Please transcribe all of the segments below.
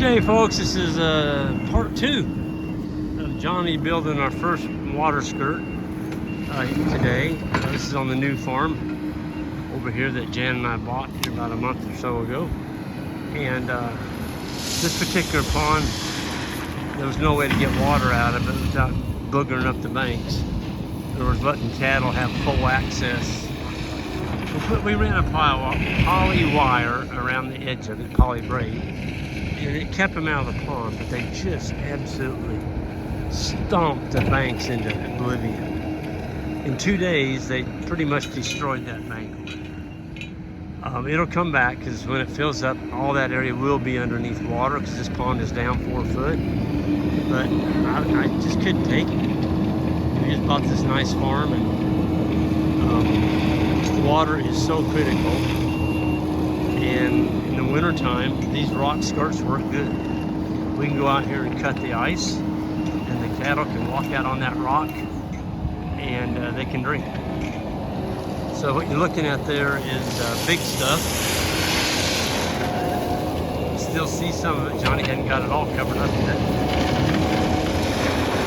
Good day, folks. This is part 2 of Johnny building our first water skirt today. This is on the new farm over here that Jan and I bought here about a month or so ago. And this particular pond, there was no way to get water out of it without boogering up the banks. There was letting cattle have full access. We ran a poly wire around the edge of it, poly braid, and it kept them out of the pond, but they just absolutely stomped the banks into oblivion. In 2 days, they pretty much destroyed that bank. It'll come back because when it fills up, all that area will be underneath water because this pond is down 4 foot. But I just couldn't take it. We just bought this nice farm, and water is so critical. And in the wintertime, these rock skirts work good. We can go out here and cut the ice, and the cattle can walk out on that rock, and they can drink. So what you're looking at there is big stuff. You still see some of it. Johnny hadn't got it all covered up yet.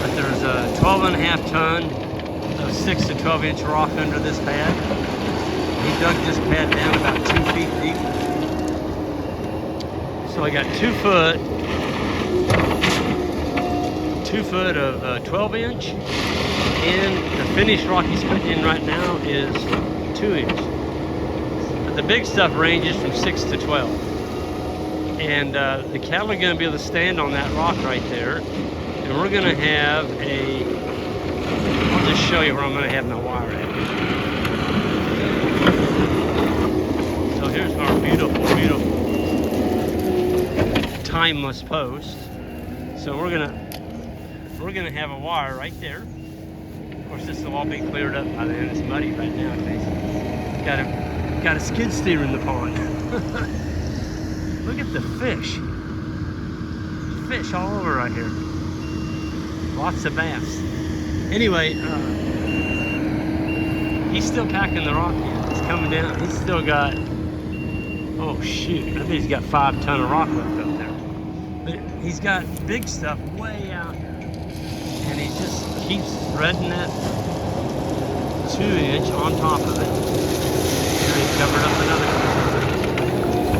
But there's a 12.5 ton of 6 to 12 inch rock under this pad. He dug this pad down about 2 feet deep. So I got 2 foot of 12 inch, and the finished rock he's putting in right now is 2 inch. But the big stuff ranges from 6 to 12. And the cattle are going to be able to stand on that rock right there. And we're going to have I'll just show you where I'm going to have my wire at. So here's our beautiful, beautiful timeless post. So we're gonna have a wire right there. Of course, this will all be cleared up by then. It's muddy right now. Got a skid steer in the pond. Look at the fish. Fish all over right here. Lots of bass. Anyway, he's still packing the rock in. It's coming down. He's still got, oh shoot, I think he's got 5 ton of rock left up there. But he's got big stuff way out here. And he just keeps threading that 2 inch on top of it. And he covered up another 2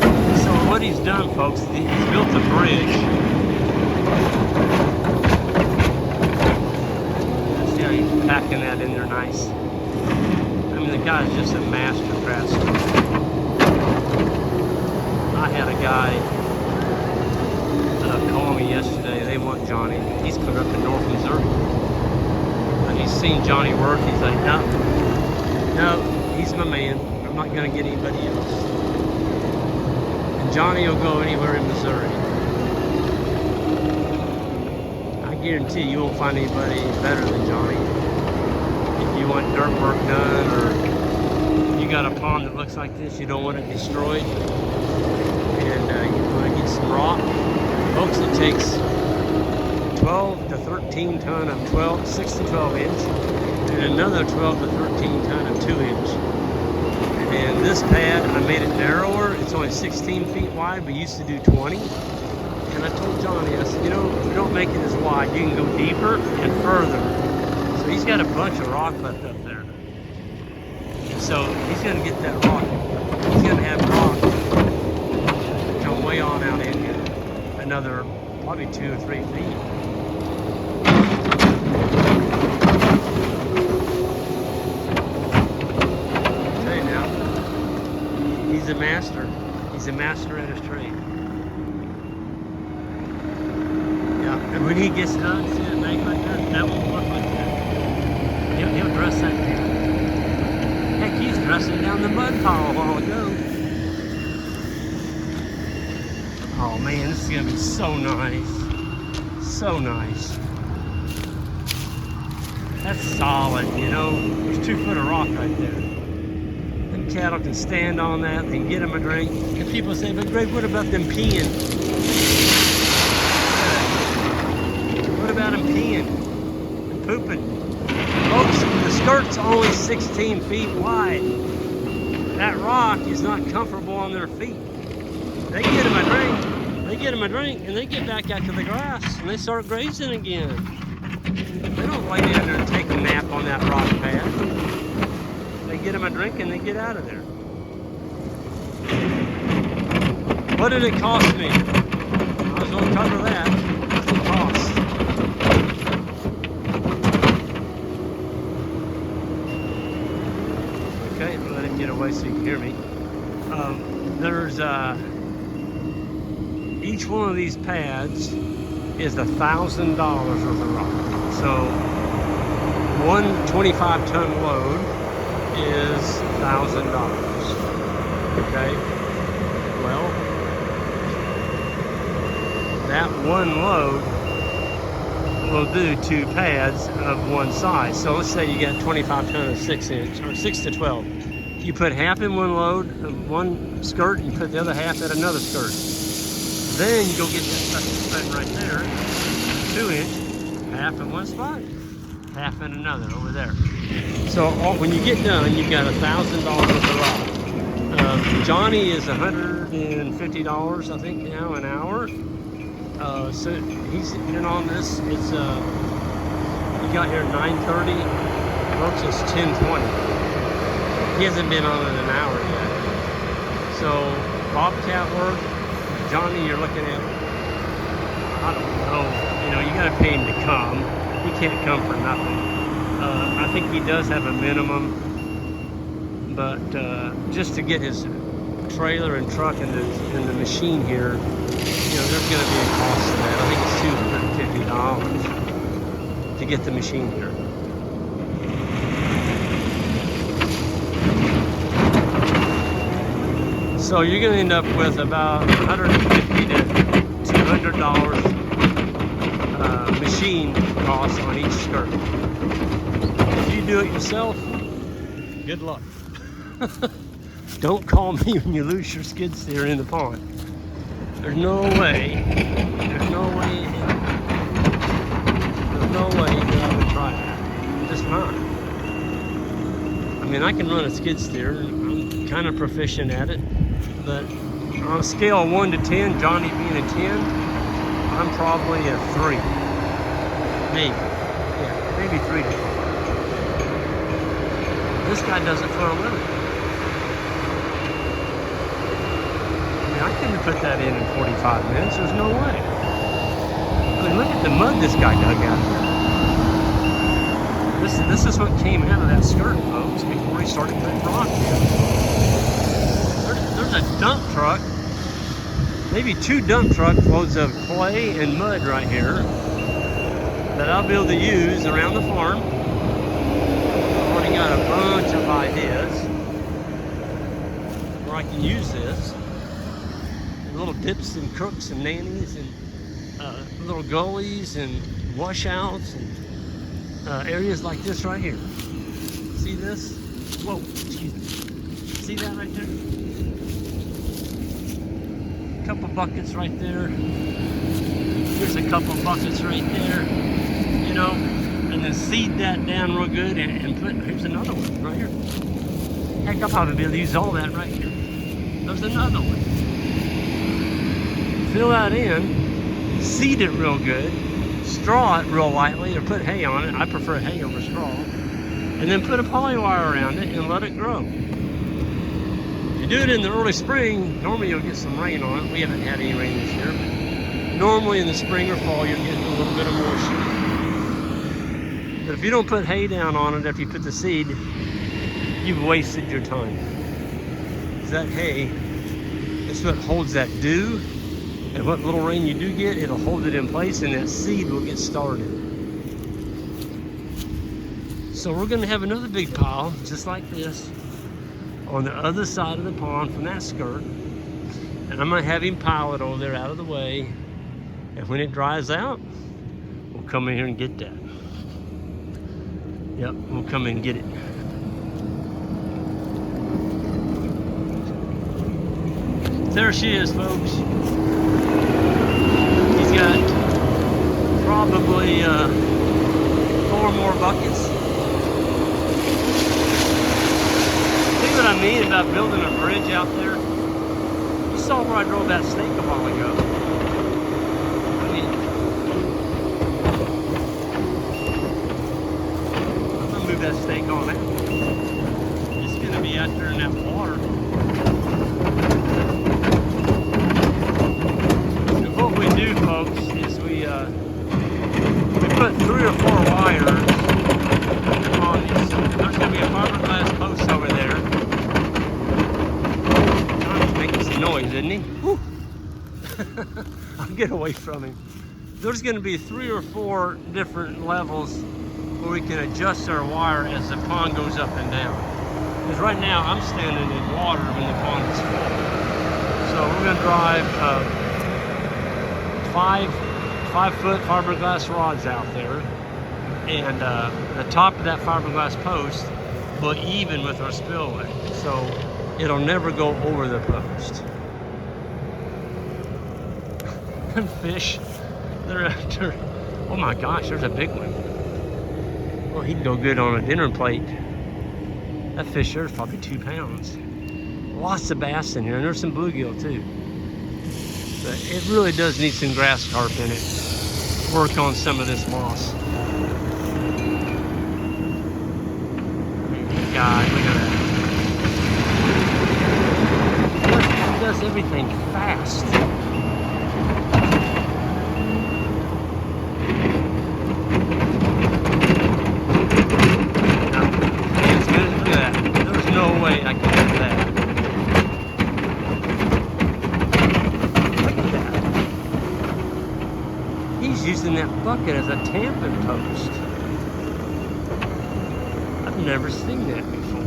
foot. So what he's done, folks, he's built a bridge. See how he's packing that in there nice. I mean, the guy's just a master craftsman. I had a guy call me yesterday. They want Johnny. He's put up in North Missouri. And he's seen Johnny work. He's like, no, he's my man. I'm not going to get anybody else. And Johnny will go anywhere in Missouri. I guarantee you won't find anybody better than Johnny. If you want dirt work done, or you got a pond that looks like this, you don't want it destroyed, and you want to get some rock. Folks, it takes 12 to 13 ton of 6 to 12 inch, and another 12 to 13 ton of 2 inch. And this pad, I made it narrower. It's only 16 feet wide. We used to do 20. And I told Johnny, I said, you know, if we don't make it as wide, you can go deeper and further. So he's got a bunch of rock left up there. And so he's going to get that rock. He's going to have rock come way on out in here. Another probably 2 or 3 feet. I'll tell you now, he's a master. He's a master at his trade. Yeah, and when he gets done, see the bank like that won't look like that. He'll dress that down. Heck, he's dressing down the mud pile a while ago. Oh man, this is gonna be so nice. So nice. That's solid, you know. There's 2 foot of rock right there. Them cattle can stand on that, they can get them a drink. And people say, but Greg, what about them peeing? What about them peeing and pooping? Folks, the skirt's only 16 feet wide. That rock is not comfortable on their feet. They get them a drink. They get them a drink and they get back out to the grass and they start grazing again. They don't lay down there and take a nap on that rock pad. They get them a drink and they get out of there. What did it cost me? I was going to cover that. What's it cost? Okay, I'll let it get away so you can hear me. There's each one of these pads is $1,000 worth of rock. So one 25-ton load is $1,000. Okay. Well, that one load will do 2 pads of one size. So let's say you got 25 ton of 6-inch or 6 to 12. You put half in one load of one skirt and you put the other half at another skirt. Then you go get that stuff sitting right there, 2-inch, half in one spot, half in another over there. So when you get done, you've got $1,000 worth of rock. Johnny is $150, I think, now an hour. So he's been on this. It's he got here at 9:30. Works is 10:20. He hasn't been on it an hour yet. So bobcat work, Johnny, you're looking at, I don't know. You know, you got to pay him to come. He can't come for nothing. I think he does have a minimum, but just to get his trailer and truck and the machine here, you know, there's going to be a cost to that. I think it's $250 to get the machine here. So you're going to end up with about $150 to $200 machine cost on each skirt. If you do it yourself, good luck. Don't call me when you lose your skid steer in the pond. There's no way that I would try that. Just not. I mean, I can run a skid steer. I'm kind of proficient at it. But on a scale of 1 to 10, Johnny being a 10, I'm probably a 3. Maybe. Yeah, maybe 3 to 4. This guy does it for a living. I mean, I couldn't put that in 45 minutes. There's no way. I mean, look at the mud this guy dug out here. This is what came out of that skirt, folks, before he started putting rock in. There's a dump truck, maybe 2 dump truck loads of clay and mud right here that I'll be able to use around the farm. I've already got a bunch of ideas where I can use this. And little dips and crooks and nannies and little gullies and washouts and areas like this right here. See this? Whoa, excuse me. See that right there? Couple buckets right there. There's a couple buckets right there. You know, and then seed that down real good and put, here's another one right here. Heck, I'll probably be able to use all that right here. There's another one. Fill that in, seed it real good, straw it real lightly, or put hay on it. I prefer hay over straw. And then put a poly wire around it and let it grow. You do it in the early spring, normally you'll get some rain on it. We haven't had any rain this year, but normally in the spring or fall you'll get a little bit of moisture. But if you don't put hay down on it after you put the seed, you've wasted your time. That hay is what holds that dew, and what little rain you do get, it'll hold it in place and that seed will get started. So we're going to have another big pile just like this on the other side of the pond from that skirt, and I'm going to have him pile it over there out of the way, and when it dries out, we'll come in here and get that. Yep, we'll come in and get it. There she is, folks. He's got probably 4 more buckets. See what I mean about building a bridge out there? You saw where I drove that snake a while ago. that steak on that. It's gonna be out there in that water. So what we do, folks, is we put 3 or 4 wires on these. There's gonna be a fiberglass post over there. Johnny's making some noise, isn't he? Whew. I'll get away from him. There's going to be 3 or 4 different levels where we can adjust our wire as the pond goes up and down. Because right now I'm standing in water when the pond is full. So we're going to drive 5-foot fiberglass rods out there, and the top of that fiberglass post will even with our spillway, so it'll never go over the post. And fish, they're after, oh my gosh, there's a big one. Well, he'd go good on a dinner plate. That fish there is probably 2 pounds. Lots of bass in here, and there's some bluegill too. But it really does need some grass carp in it. Work on some of this moss. God, look at that. He does everything fast. Using that bucket as a tampon post. I've never seen that before.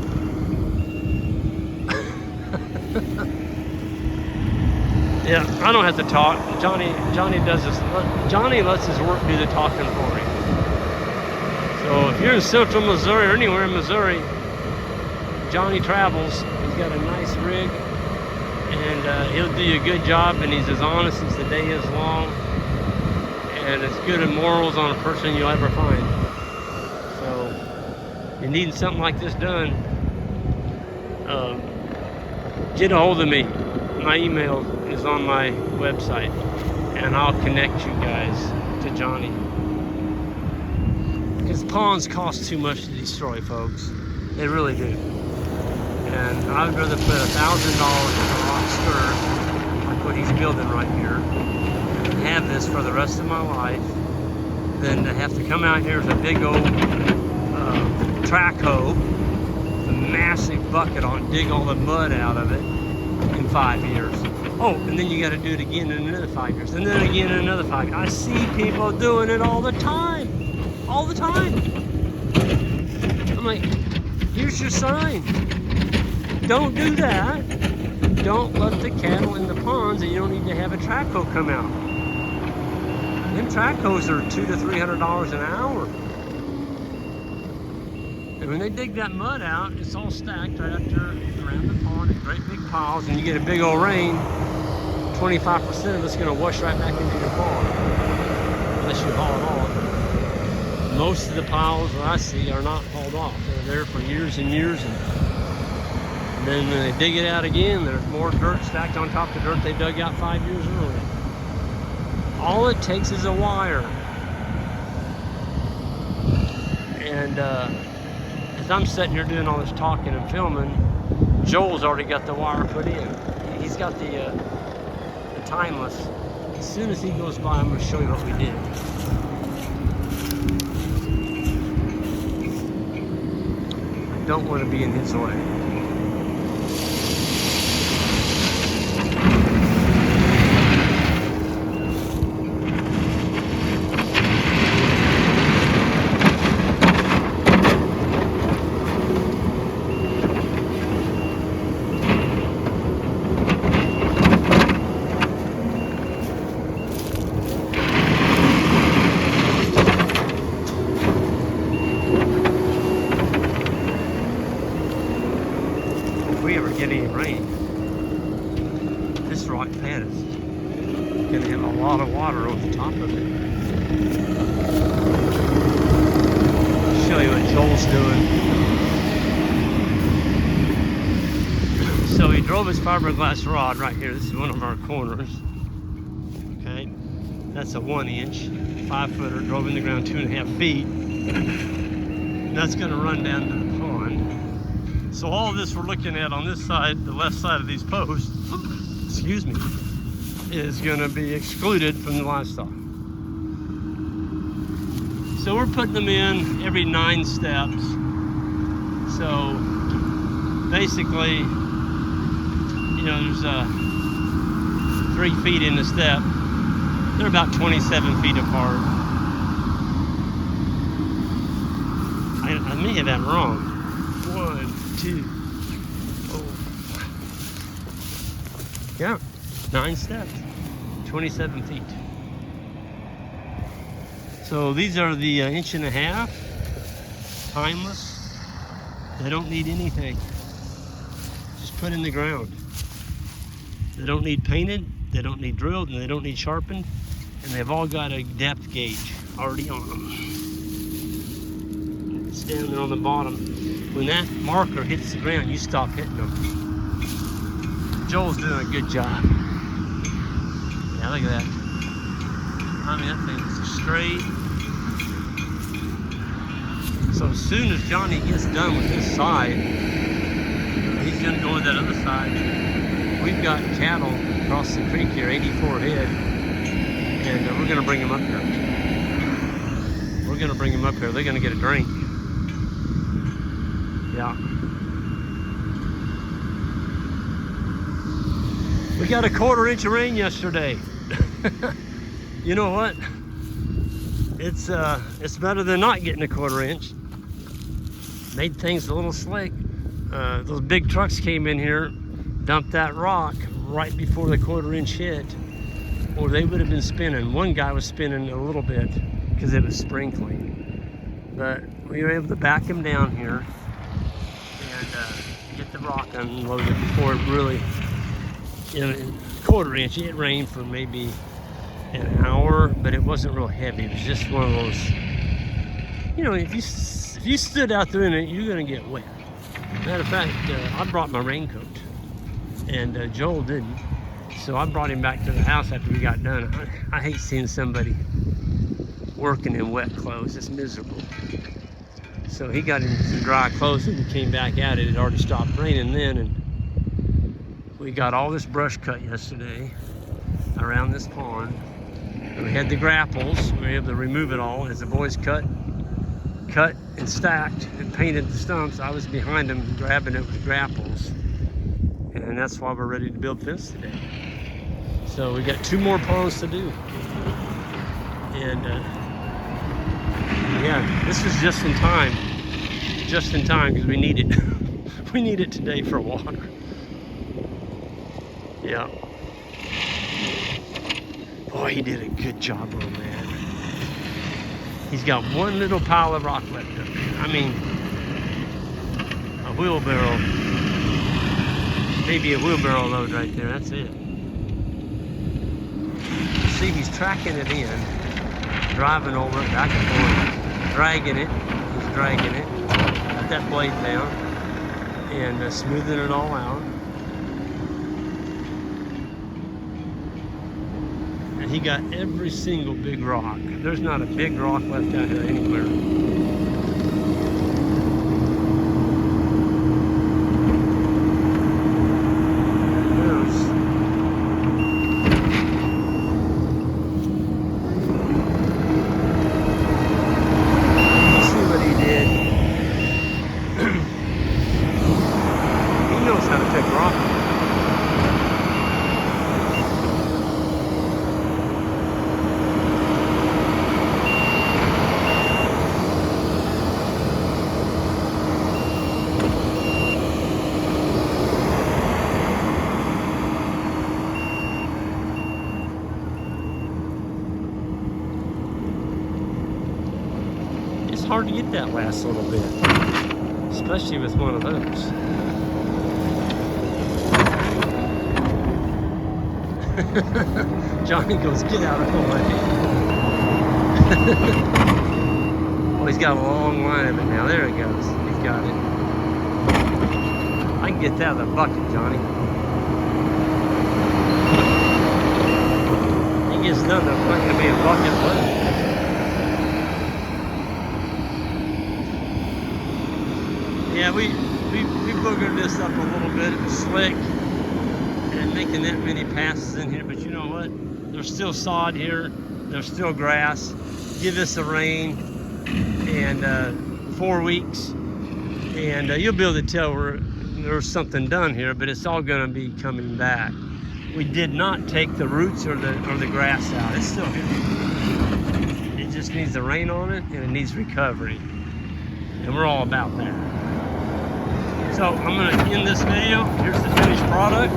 Yeah, I don't have to talk. Johnny does this. Johnny lets his work do the talking for him. So if you're in central Missouri or anywhere in Missouri, Johnny travels. He's got a nice rig, and he'll do you a good job, and he's as honest as the day is long. And as good in morals on a person you'll ever find. So, you need something like this done, get a hold of me. My email is on my website, and I'll connect you guys to Johnny. Because ponds cost too much to destroy, folks. They really do. And I'd rather put $1,000 in a rock skirt, like what he's building right here, have this for the rest of my life than to have to come out here with a big old track hoe, a massive bucket on, dig all the mud out of it in 5 years. Oh, and then you got to do it again in another 5 years, and then again in another 5 years. I see people doing it all the time. All the time. I'm like, here's your sign. Don't do that. Don't let the cattle in the ponds, and you don't need to have a track hoe come out. Them track hoes are $200 to $300 an hour. And when they dig that mud out, it's all stacked right up there around the pond in great big piles, and you get a big old rain, 25% of it's going to wash right back into your pond, unless you haul it off. Most of the piles that I see are not hauled off. They're there for years and years, and then when they dig it out again, there's more dirt stacked on top of the dirt they dug out 5 years earlier. All it takes is a wire. And as I'm sitting here doing all this talking and filming, Joel's already got the wire put in. He's got the timeless. As soon as he goes by, I'm going to show you what we did. I don't want to be in his way. Get any rain, this rock pad is going to have a lot of water over the top of it. I'll show you what Joel's doing. So he drove his fiberglass rod right here. This is one of our corners. Okay, that's a 1 inch, 5 footer, drove in the ground 2.5 feet. that's going to run down to the pond. So all of this we're looking at on this side, the left side of these posts, excuse me, is going to be excluded from the livestock. So we're putting them in every 9 steps. So basically, you know, there's 3 feet in the step. They're about 27 feet apart. I may have that wrong. 1, 2, oh. Yeah, 9 steps, 27 feet. So these are the 1.5 inch, timeless. They don't need anything. Just put in the ground. They don't need painted, they don't need drilled, and they don't need sharpened. And they've all got a depth gauge already on them. It's down there on the bottom. When that marker hits the ground, you stop hitting them. Joel's doing a good job. Yeah, look at that. I mean, that thing is straight. So as soon as Johnny gets done with this side, he's gonna go with that other side. We've got cattle across the creek here, 84 head, and we're gonna bring them up here. We're gonna bring them up here. They're gonna get a drink. Yeah. We got a 1/4 inch of rain yesterday. You know what? It's better than not getting a 1/4 inch. Made things a little slick. Those big trucks came in here, dumped that rock right before the 1/4 inch hit, or they would have been spinning. One guy was spinning a little bit because it was sprinkling. But we were able to back him down here and get the rock unloaded before it really, in a 1/4 inch, it rained for maybe an hour, but it wasn't real heavy. It was just one of those, you know, if you stood out there in it, you're gonna get wet. Matter of fact, I brought my raincoat, and Joel didn't. So I brought him back to the house after we got done. I hate seeing somebody working in wet clothes. It's miserable. So he got in some dry clothes and he came back at it. It already stopped raining then, and we got all this brush cut yesterday around this pond. And we had the grapples. We were able to remove it all as the boys cut and stacked and painted the stumps. I was behind them grabbing it with grapples, and that's why we're ready to build fence today. So we got 2 more ponds to do, and yeah, this is just in time because we need it. We need it today for water. Yeah. Boy, he did a good job on that. He's got one little pile of rock left up there. I mean, a wheelbarrow, maybe a wheelbarrow load right there. That's it. See, he's tracking it in, driving over it back and forth, dragging it. He's dragging it. Got that blade down and smoothing it all out. And he got every single big rock. There's not a big rock left out here anywhere. Hard to get that last little bit, especially with one of those. Johnny goes, get out of the way. Well, he's got a long line of it now. There it goes. He's got it. I can get that out of the bucket, Johnny. He gets done, there's not going to be a bucket left. Yeah, we boogered this up a little bit. It was slick and making that many passes in here, but you know what? There's still sod here. There's still grass. Give this a rain and 4 weeks, and you'll be able to tell there's something done here, but it's all going to be coming back. We did not take the roots or the grass out. It's still here. It just needs the rain on it, and it needs recovery, and we're all about that. So I'm going to end this video. Here's the finished product.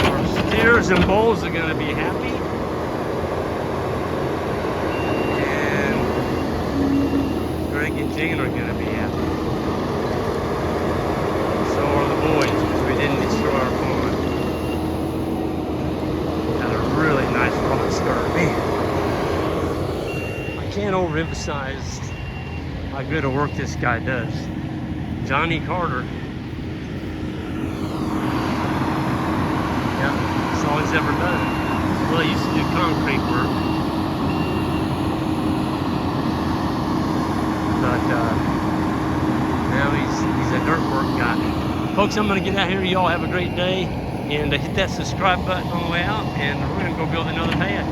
Our steers and bulls are going to be happy. And Greg and Jane are going to be happy. So are the boys, because we didn't destroy our pond. Got a really nice front skirt. Man, I can't overemphasize how good a work this guy does. Johnny Carter. Yeah, that's all he's ever done. Well, he used to do concrete work. But now he's a dirt work guy. Folks, I'm going to get out here. Y'all have a great day. And hit that subscribe button on the way out. And we're going to go build another pad.